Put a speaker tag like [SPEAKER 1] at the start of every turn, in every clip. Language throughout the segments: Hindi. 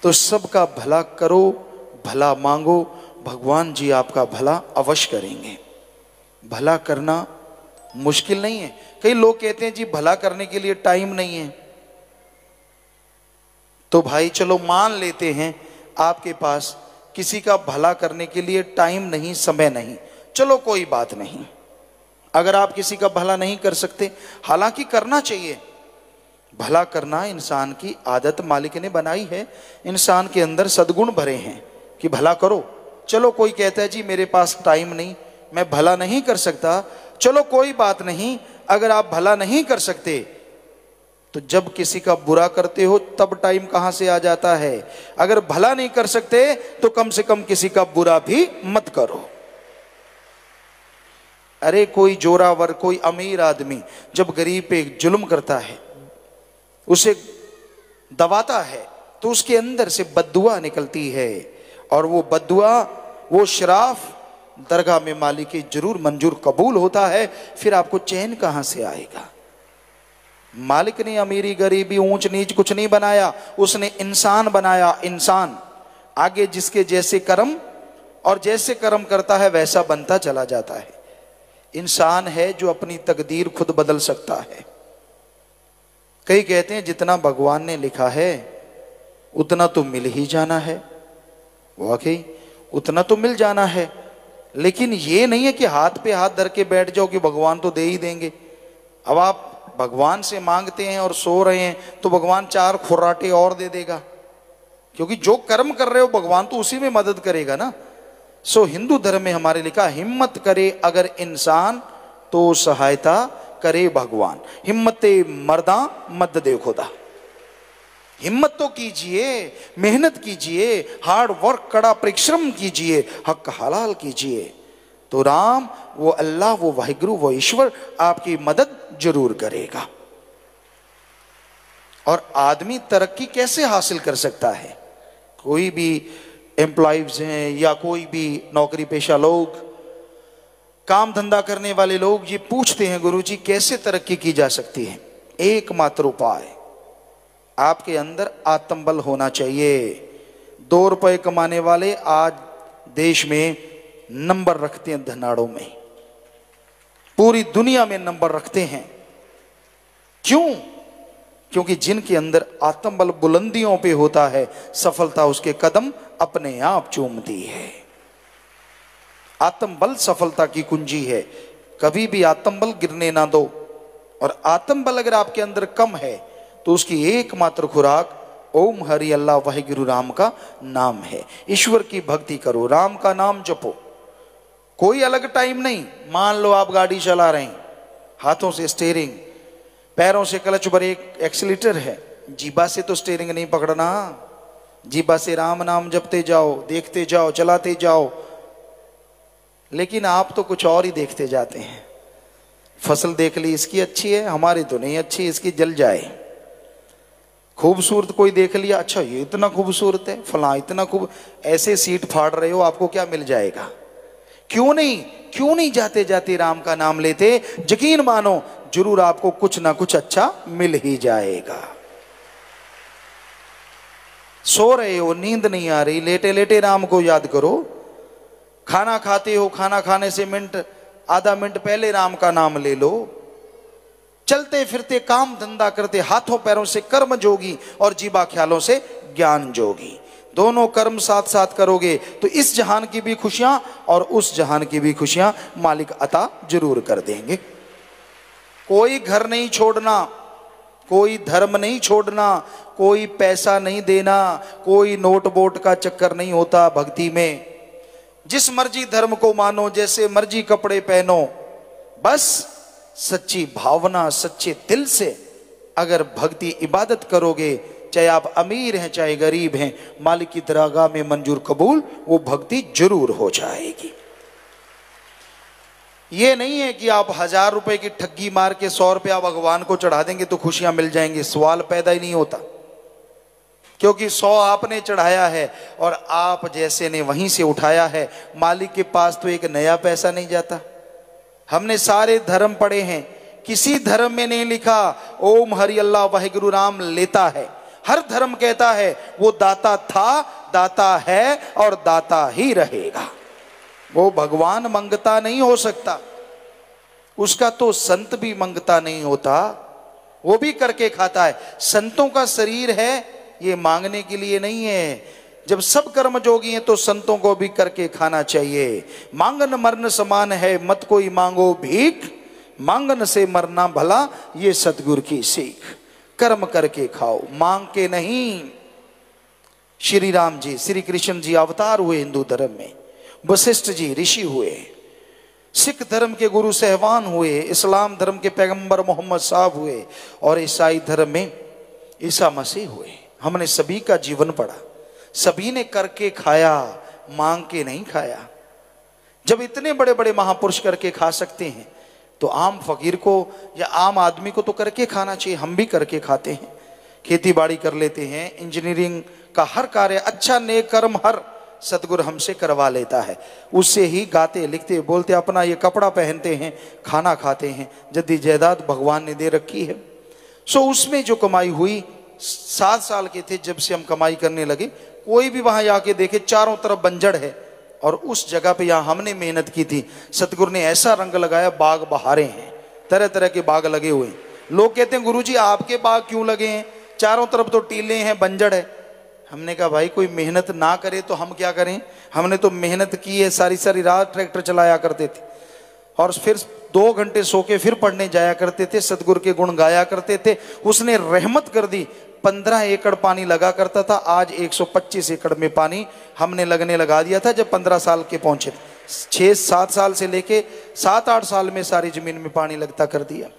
[SPEAKER 1] तो सबका भला करो, भला मांगो, भगवान जी आपका भला अवश्य करेंगे। भला करना मुश्किल नहीं है। कई लोग कहते हैं जी भला करने के लिए टाइम नहीं है, तो भाई चलो मान लेते हैं आपके पास किसी का भला करने के लिए टाइम नहीं, समय नहीं, चलो कोई बात नहीं। अगर आप किसी का भला नहीं कर सकते, हालांकि करना चाहिए, भला करना इंसान की आदत मालिक ने बनाई है, इंसान के अंदर सद्गुण भरे हैं कि भला करो। चलो कोई कहता है जी मेरे पास टाइम नहीं, मैं भला नहीं कर सकता, चलो कोई बात नहीं। अगर आप भला नहीं कर सकते तो जब किसी का बुरा करते हो तब टाइम कहां से आ जाता है। अगर भला नहीं कर सकते तो कम से कम किसी का बुरा भी मत करो। अरे कोई जोरावर, कोई अमीर आदमी जब गरीब पे जुल्म करता है, उसे दबाता है, तो उसके अंदर से बद्दुआ निकलती है, और वो बद्दुआ, वो शराफ दरगाह में मालिक की जरूर मंजूर कबूल होता है। फिर आपको चैन कहां से आएगा। मालिक ने अमीरी गरीबी ऊंच नीच कुछ नहीं बनाया, उसने इंसान बनाया। इंसान आगे जिसके जैसे कर्म, और जैसे कर्म करता है वैसा बनता चला जाता है। इंसान है जो अपनी तकदीर खुद बदल सकता है। कई कहते हैं जितना भगवान ने लिखा है उतना तो मिल ही जाना है। वाकई उतना तो मिल जाना है, लेकिन ये नहीं है कि हाथ पे हाथ धर के बैठ जाओ कि भगवान तो दे ही देंगे। अब आप भगवान से मांगते हैं और सो रहे हैं तो भगवान 4 खुराटे और दे देगा, क्योंकि जो कर्म कर रहे हो भगवान तो उसी में मदद करेगा ना। सो हिंदू धर्म में हमारे लिखा, हिम्मत करे अगर इंसान तो सहायता करे भगवान। हिम्मते मर्दा मद दे खुदा। हिम्मत तो कीजिए, मेहनत कीजिए, हार्ड वर्क, कड़ा परिश्रम कीजिए, हक हलाल कीजिए, तो राम, वो अल्लाह, वो वाहिगुरु, वो ईश्वर आपकी मदद जरूर करेगा। और आदमी तरक्की कैसे हासिल कर सकता है? कोई भी एम्प्लॉयज हैं या कोई भी नौकरी पेशा लोग, काम धंधा करने वाले लोग, ये पूछते हैं गुरुजी कैसे तरक्की की जा सकती है? एकमात्र उपाय, आपके अंदर आत्मबल होना चाहिए। 2 रुपए कमाने वाले आज देश में नंबर रखते हैं, धनाड़ों में, पूरी दुनिया में नंबर रखते हैं। क्यों? क्योंकि जिनके अंदर आत्मबल बुलंदियों पे होता है, सफलता उसके कदम अपने आप चूमती है। आत्मबल सफलता की कुंजी है। कभी भी आत्मबल गिरने ना दो। और आत्मबल अगर आपके अंदर कम है तो उसकी एकमात्र खुराक ओम हरि अल्लाह वाहिगुरु राम का नाम है। ईश्वर की भक्ति करो, राम का नाम जपो। कोई अलग टाइम नहीं। मान लो आप गाड़ी चला रहे हैं, हाथों से स्टीयरिंग, पैरों से क्लच ब्रेक, एक्सीलेटर है, जीभा से तो स्टीयरिंग नहीं पकड़ना। जीभा से राम नाम जपते जाओ, देखते जाओ, चलाते जाओ। लेकिन आप तो कुछ और ही देखते जाते हैं। फसल देख ली, इसकी अच्छी है, हमारी तो नहीं अच्छी, इसकी जल जाए। खूबसूरत कोई देख लिया, अच्छा ये इतना खूबसूरत है, फलां इतना खूब, ऐसे सीट फाड़ रहे हो, आपको क्या मिल जाएगा? क्यों नहीं जाते जाते राम का नाम लेते? यकीन मानो जरूर आपको कुछ ना कुछ अच्छा मिल ही जाएगा। सो रहे हो, नींद नहीं आ रही, लेटे लेटे राम को याद करो। खाना खाते हो, खाना खाने से आधा मिनट पहले राम का नाम ले लो। चलते फिरते काम धंधा करते, हाथों पैरों से कर्म जोगी और जीवा ख्यालों से ज्ञान जोगी। दोनों कर्म साथ साथ करोगे तो इस जहान की भी खुशियां और उस जहान की भी खुशियां मालिक अता जरूर कर देंगे। कोई घर नहीं छोड़ना, कोई धर्म नहीं छोड़ना, कोई पैसा नहीं देना, कोई नोट वोट का चक्कर नहीं होता भक्ति में। जिस मर्जी धर्म को मानो, जैसे मर्जी कपड़े पहनो, बस सच्ची भावना, सच्चे दिल से अगर भक्ति इबादत करोगे, चाहे आप अमीर हैं चाहे गरीब हैं, मालिक की दरगाह में मंजूर कबूल वो भक्ति जरूर हो जाएगी। ये नहीं है कि आप 1000 रुपए की ठगी मार के 100 रुपया भगवान को चढ़ा देंगे तो खुशियां मिल जाएंगी। सवाल पैदा ही नहीं होता, क्योंकि 100 आपने चढ़ाया है और आप जैसे ने वहीं से उठाया है। मालिक के पास तो एक नया पैसा नहीं जाता। हमने सारे धर्म पढ़े हैं, किसी धर्म में नहीं लिखा ओम हरि अल्लाह वाहिगुरु राम लेता है। हर धर्म कहता है वो दाता था, दाता है और दाता ही रहेगा। वो भगवान मंगता नहीं हो सकता, उसका तो संत भी मंगता नहीं होता, वो भी करके खाता है। संतों का शरीर है ये मांगने के लिए नहीं है। जब सब कर्म जोगी हैं तो संतों को भी करके खाना चाहिए। मांगन मरण समान है, मत कोई मांगो भीख, मांगन से मरना भला ये सतगुरु की सीख। कर्म करके खाओ, मांग के नहीं। श्री राम जी, श्री कृष्ण जी अवतार हुए हिंदू धर्म में, वशिष्ठ जी ऋषि हुए, सिख धर्म के गुरु सहवान हुए, इस्लाम धर्म के पैगंबर मोहम्मद साहब हुए, और ईसाई धर्म में ईसा मसीह हुए। हमने सभी का जीवन पढ़ा, सभी ने करके खाया, मांग के नहीं खाया। जब इतने बड़े बड़े महापुरुष करके खा सकते हैं तो आम फकीर को या आम आदमी को तो करके खाना चाहिए। हम भी करके खाते हैं, खेती बाड़ी कर लेते हैं, इंजीनियरिंग का हर कार्य, अच्छा नेक कर्म हर सतगुरु हमसे करवा लेता है। उससे ही गाते लिखते बोलते अपना ये कपड़ा पहनते हैं, खाना खाते हैं, जद्दी जायदाद भगवान ने दे रखी है। सो उसमें जो कमाई हुई, 7 साल के थे जब से हम कमाई करने लगे, कोई भी वहां जाके देखे चारों तरफ बंजर है, और उस जगह पे यहाँ हमने मेहनत की थी, सतगुरु ने ऐसा रंग लगाया, बाग बहारे हैं, तरह तरह के बाग लगे हुए हैं। लोग कहते हैं गुरुजी आपके बाग क्यों लगे हैं, चारों तरफ तो टीले हैं, बंजर है। हमने कहा भाई कोई मेहनत ना करे तो हम क्या करें, हमने तो मेहनत की है, सारी सारी रात ट्रैक्टर चलाया करते थे, और फिर 2 घंटे सो के फिर पढ़ने जाया करते थे, सतगुरु के गुण गाया करते थे। उसने रहमत कर दी, 15 एकड़ पानी लगा करता था, आज 125 एकड़ में पानी हमने लगने लगा दिया था जब 15 साल के पहुंचे थे। 6-7 साल से लेके 7-8 साल में सारी जमीन में पानी लगता कर दिया।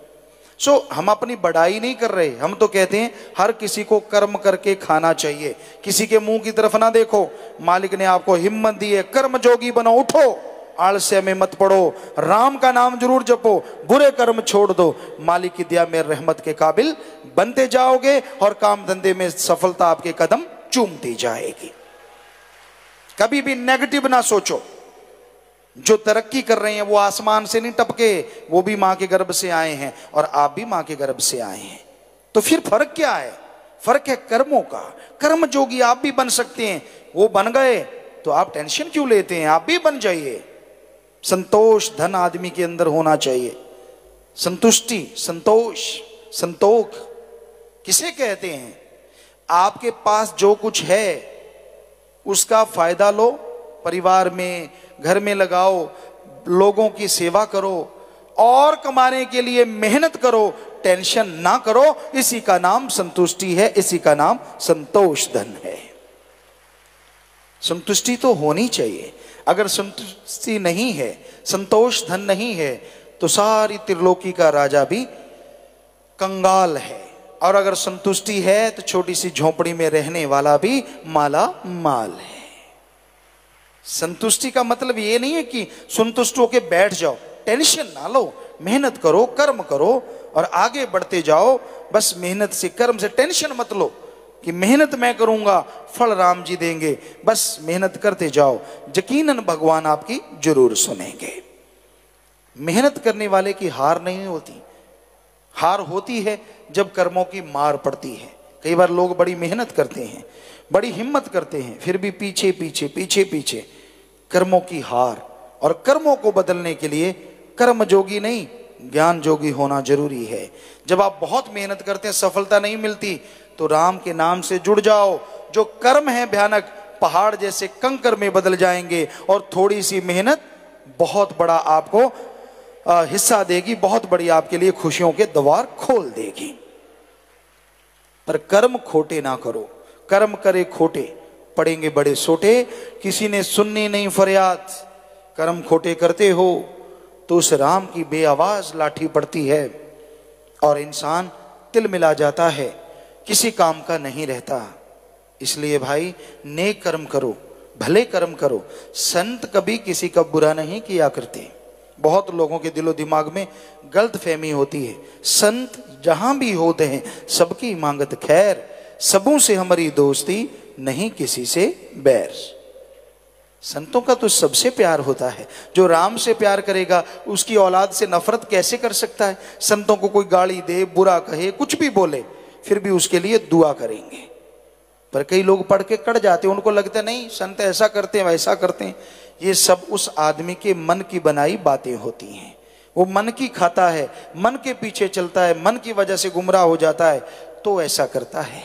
[SPEAKER 1] सो हम अपनी बढ़ाई नहीं कर रहे, हम तो कहते हैं हर किसी को कर्म करके खाना चाहिए। किसी के मुंह की तरफ ना देखो, मालिक ने आपको हिम्मत दी है, कर्म जोगी बनो, उठो, आलस्य में मत पड़ो, राम का नाम जरूर जपो, बुरे कर्म छोड़ दो, मालिक की दया में रहमत के काबिल बनते जाओगे, और काम धंधे में सफलता आपके कदम चूमती जाएगी। कभी भी नेगेटिव ना सोचो। जो तरक्की कर रहे हैं वो आसमान से नहीं टपके, वो भी मां के गर्भ से आए हैं और आप भी मां के गर्भ से आए हैं। तो फिर फर्क क्या है? फर्क है कर्मों का। कर्म जोगी आप भी बन सकते हैं, वो बन गए तो आप टेंशन क्यों लेते हैं, आप भी बन जाइए। संतोष धन आदमी के अंदर होना चाहिए। संतुष्टि, संतोष, संतोख किसे कहते हैं? आपके पास जो कुछ है उसका फायदा लो, परिवार में घर में लगाओ, लोगों की सेवा करो, और कमाने के लिए मेहनत करो, टेंशन ना करो। इसी का नाम संतुष्टि है, इसी का नाम संतोष धन है। संतुष्टि तो होनी चाहिए। अगर संतुष्टि नहीं है, संतोष धन नहीं है, तो सारी त्रिलोकी का राजा भी कंगाल है, और अगर संतुष्टि है तो छोटी सी झोपड़ी में रहने वाला भी माला माल है। संतुष्टि का मतलब ये नहीं है कि संतुष्ट होके बैठ जाओ, टेंशन ना लो, मेहनत करो, कर्म करो और आगे बढ़ते जाओ। बस मेहनत से, कर्म से टेंशन मत लो कि मेहनत मैं करूंगा फल राम जी देंगे। बस मेहनत करते जाओ, यकीनन भगवान आपकी जरूर सुनेंगे। मेहनत करने वाले की हार नहीं होती। हार होती है जब कर्मों की मार पड़ती है। कई बार लोग बड़ी मेहनत करते हैं, बड़ी हिम्मत करते हैं, फिर भी पीछे पीछे पीछे पीछे कर्मों की हार। और कर्मों को बदलने के लिए कर्म जोगी नहीं, ज्ञान जोगी होना जरूरी है। जब आप बहुत मेहनत करते हैं, सफलता नहीं मिलती, तो राम के नाम से जुड़ जाओ। जो कर्म है भयानक, पहाड़ जैसे कंकर में बदल जाएंगे, और थोड़ी सी मेहनत बहुत बड़ा आपको हिस्सा देगी, बहुत बड़ी आपके लिए खुशियों के द्वार खोल देगी। पर कर्म खोटे ना करो, कर्म करे खोटे पड़ेंगे बड़े सोटे। किसी ने सुननी नहीं फरियाद, कर्म खोटे करते हो तो उस राम की बेआवाज लाठी पड़ती है, और इंसान तिल मिला जाता है, किसी काम का नहीं रहता। इसलिए भाई नेक कर्म करो, भले कर्म करो। संत कभी किसी का बुरा नहीं किया करते। बहुत लोगों के दिलो दिमाग में गलत फहमी होती है, संत जहां भी होते हैं सबकी मांगत खैर, सबों से हमारी दोस्ती, नहीं किसी से बैर। संतों का तो सबसे प्यार होता है। जो राम से प्यार करेगा उसकी औलाद से नफरत कैसे कर सकता है? संतों को कोई गाली दे, बुरा कहे, कुछ भी बोले, फिर भी उसके लिए दुआ करेंगे। पर कई लोग पढ़ के कट जाते हैं, उनको लगता है नहीं संत ऐसा करते हैं वैसा करते हैं। ये सब उस आदमी के मन की बनाई बातें होती हैं। वो मन की खाता है, मन के पीछे चलता है, मन की वजह से गुमराह हो जाता है तो ऐसा करता है।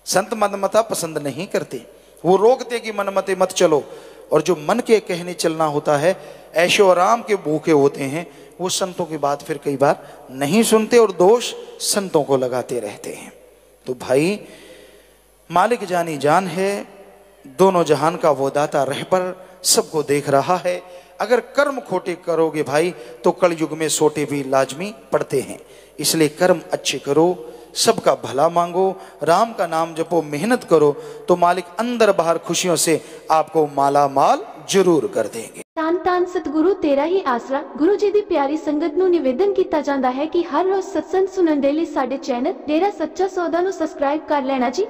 [SPEAKER 1] संत मनमता पसंद नहीं करते, वो रोकते कि मनमते मत चलो। और जो मन के कहने चलना होता है, ऐशो आराम के भूखे होते हैं, वो संतों की बात फिर कई बार नहीं सुनते और दोष संतों को लगाते रहते हैं। तो भाई मालिक जानी जान है, दोनों जहान का वो दाता रहबर सबको देख रहा है। अगर कर्म खोटे करोगे भाई तो कलयुग में सोटे भी लाजमी पड़ते हैं। इसलिए कर्म अच्छे करो, सबका भला मांगो, राम का नाम जपो, मेहनत करो तो मालिक अंदर बाहर खुशियों से आपको माला माल जरूर कर देंगे।
[SPEAKER 2] ਧੰਨ ਧੰਨ ਸਤਿਗੁਰੂ ਤੇਰਾ ਹੀ ਆਸਰਾ। ਗੁਰੂ ਜੀ ਦੀ ਪਿਆਰੀ ਸੰਗਤ ਨੂੰ ਨਿਵੇਦਨ ਕੀਤਾ ਜਾਂਦਾ ਹੈ ਕਿ ਹਰ ਰੋਜ਼ ਸਤਸੰਗ ਸੁਣਨ ਦੇ ਲਈ ਸਾਡੇ ਚੈਨਲ ਡੇਰਾ ਸੱਚਾ ਸੌਦਾ ਨੂੰ ਸਬਸਕ੍ਰਾਈਬ ਕਰ ਲੈਣਾ ਜੀ।